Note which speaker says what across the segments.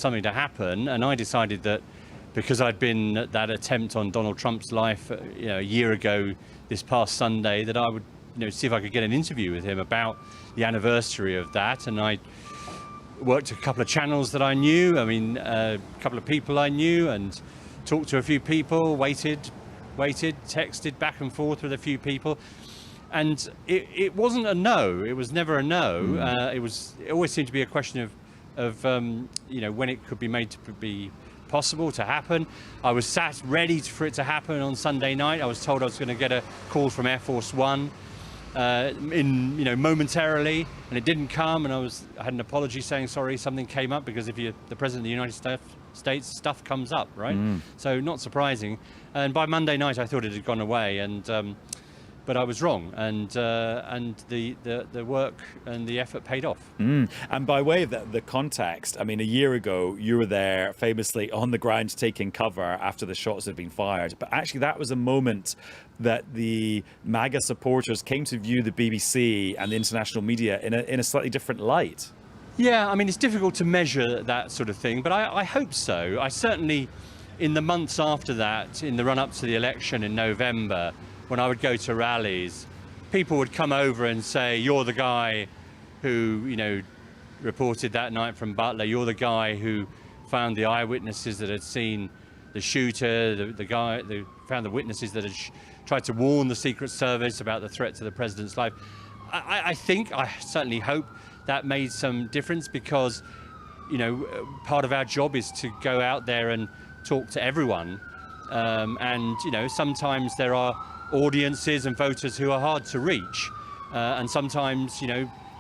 Speaker 1: something to happen, and I decided that because I'd been at that attempt on Donald Trump's life, a year ago this past Sunday, that I would, see if I could get an interview with him about the anniversary of that. And I worked a couple of channels that I knew, a couple of people I knew, and talked to a few people, waited, texted back and forth with a few people. And it wasn't a no. It was never a no. It always seemed to be a question of when it could be made to be possible to happen. I was sat ready for it to happen on Sunday night. I was told I was going to get a call from Air Force One momentarily, and it didn't come. And I had an apology saying sorry, something came up, because if you're the President of the United States, stuff comes up, right? So not surprising. And by Monday night, I thought it had gone away, but I was wrong, and the work and the effort paid off.
Speaker 2: And by way of the context, a year ago, you were there famously on the ground taking cover after the shots had been fired. But actually, that was a moment that the MAGA supporters came to view the BBC and the international media in a slightly different light.
Speaker 1: Yeah, it's difficult to measure that sort of thing, but I hope so. I certainly, in the months after that, in the run-up to the election in November, when I would go to rallies, people would come over and say, "You're the guy who, reported that night from Butler. You're the guy who found the eyewitnesses that had seen the shooter, the guy who found the witnesses that had tried to warn the Secret Service about the threat to the president's life." I certainly hope that made some difference, because, part of our job is to go out there and talk to everyone. And, sometimes there are audiences and voters who are hard to reach. And sometimes,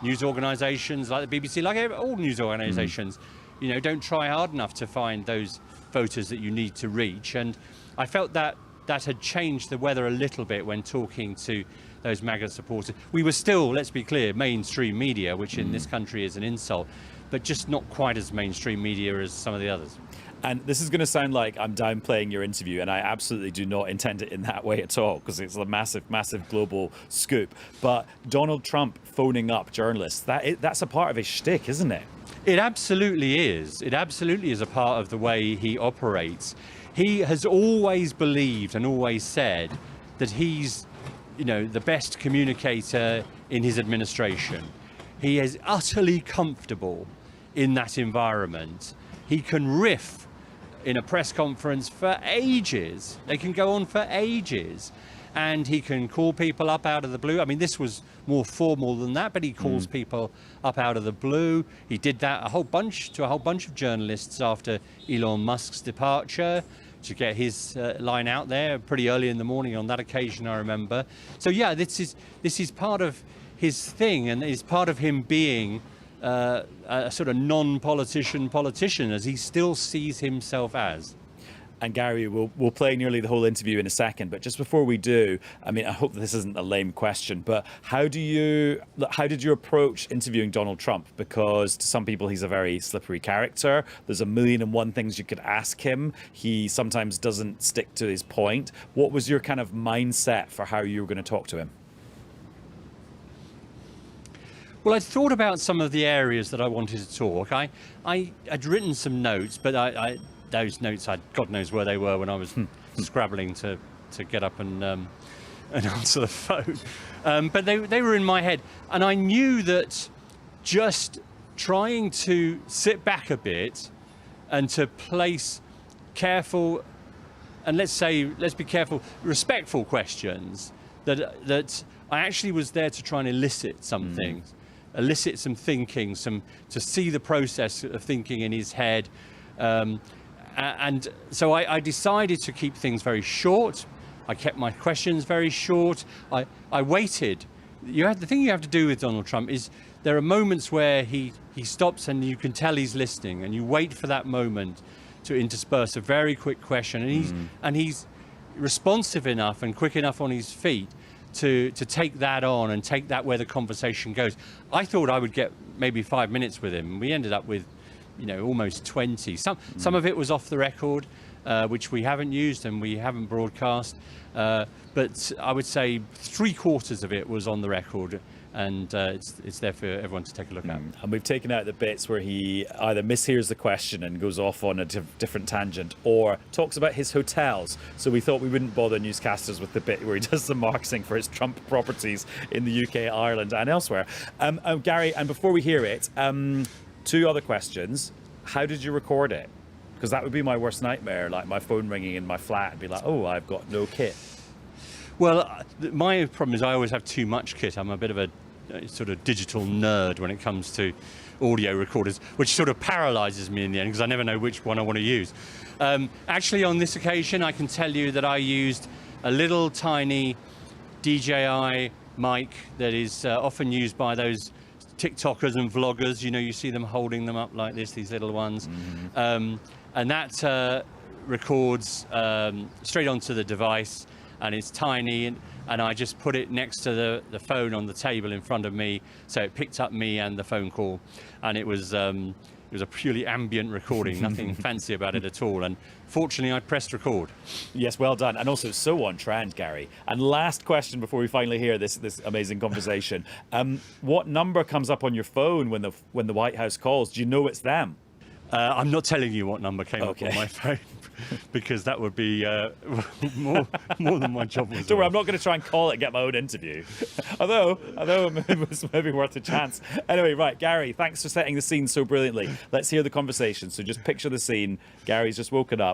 Speaker 1: news organisations like the BBC, like all news organisations, don't try hard enough to find those voters that you need to reach. And I felt that had changed the weather a little bit when talking to those MAGA supporters. We were still, let's be clear, mainstream media, which in this country is an insult, but just not quite as mainstream media as some of the others.
Speaker 2: And this is going to sound like I'm downplaying your interview, and I absolutely do not intend it in that way at all, because it's a massive, massive global scoop. But Donald Trump phoning up journalists, that's a part of his shtick, isn't it?
Speaker 1: It absolutely is. It absolutely is a part of the way he operates. He has always believed and always said that he's, the best communicator in his administration. He is utterly comfortable in that environment. He can riff in a press conference for ages. They can go on for ages. And he can call people up out of the blue. This was more formal than that, but he calls people up out of the blue. He did that to a whole bunch of journalists after Elon Musk's departure, to get his line out there pretty early in the morning on that occasion, I remember. So yeah, this is part of his thing, and it's part of him being a sort of non-politician, as he still sees himself as.
Speaker 2: And Gary, we'll play nearly the whole interview in a second, but just before we do, I hope this isn't a lame question, but how did you approach interviewing Donald Trump? Because to some people, he's a very slippery character. There's a million and one things you could ask him. He sometimes doesn't stick to his point. What was your kind of mindset for how you were going to talk to him?
Speaker 1: Well, I'd thought about some of the areas that I wanted to talk. I'd written some notes, but those notes, God knows where they were when I was scrabbling to get up and answer the phone. But they were in my head. And I knew that just trying to sit back a bit and to place careful, and let's be careful, respectful questions, that I actually was there to try and elicit something. Elicit some thinking, to see the process of thinking in his head. And so I decided to keep things very short. I kept my questions very short. I waited. The thing you have to do with Donald Trump is there are moments where he stops and you can tell he's listening, and you wait for that moment to intersperse a very quick question. And he's responsive enough and quick enough on his feet to take that on and take that where the conversation goes. I thought I would get maybe 5 minutes with him. We ended up with, almost 20. Some of it was off the record, which we haven't used and we haven't broadcast. But I would say 3/4 of it was on the record. and it's there for everyone to take a look at.
Speaker 2: And we've taken out the bits where he either mishears the question and goes off on a different tangent, or talks about his hotels. So we thought we wouldn't bother newscasters with the bit where he does the marketing for his Trump properties in the UK, Ireland, and elsewhere. Gary, and before we hear it, 2 other questions. How did you record it? Because that would be my worst nightmare, like my phone ringing in my flat and be like, oh, I've got no kit.
Speaker 1: Well, my problem is I always have too much kit. I'm a bit of a sort of digital nerd when it comes to audio recorders, which sort of paralyzes me in the end because I never know which one I want to use. Actually, on this occasion, I can tell you that I used a little tiny DJI mic that is often used by those TikTokers and vloggers. You know, you see them holding them up like this, these little ones. And that records straight onto the device, and it's tiny, and I just put it next to the phone on the table in front of me, so it picked up me and the phone call, and it was a purely ambient recording, nothing fancy about it at all, and fortunately I pressed record.
Speaker 2: Yes, well done, and also so on trend, Gary. And last question before we finally hear this amazing conversation: what number comes up on your phone when the White House calls? Do you know it's them?
Speaker 1: I'm not telling you what number came up on my phone, because that would be more than my job was.
Speaker 2: Don't worry, I'm not going to try and call it and get my own interview. although it was maybe worth a chance. Anyway, right, Gary, thanks for setting the scene so brilliantly. Let's hear the conversation. So just picture the scene. Gary's just woken up.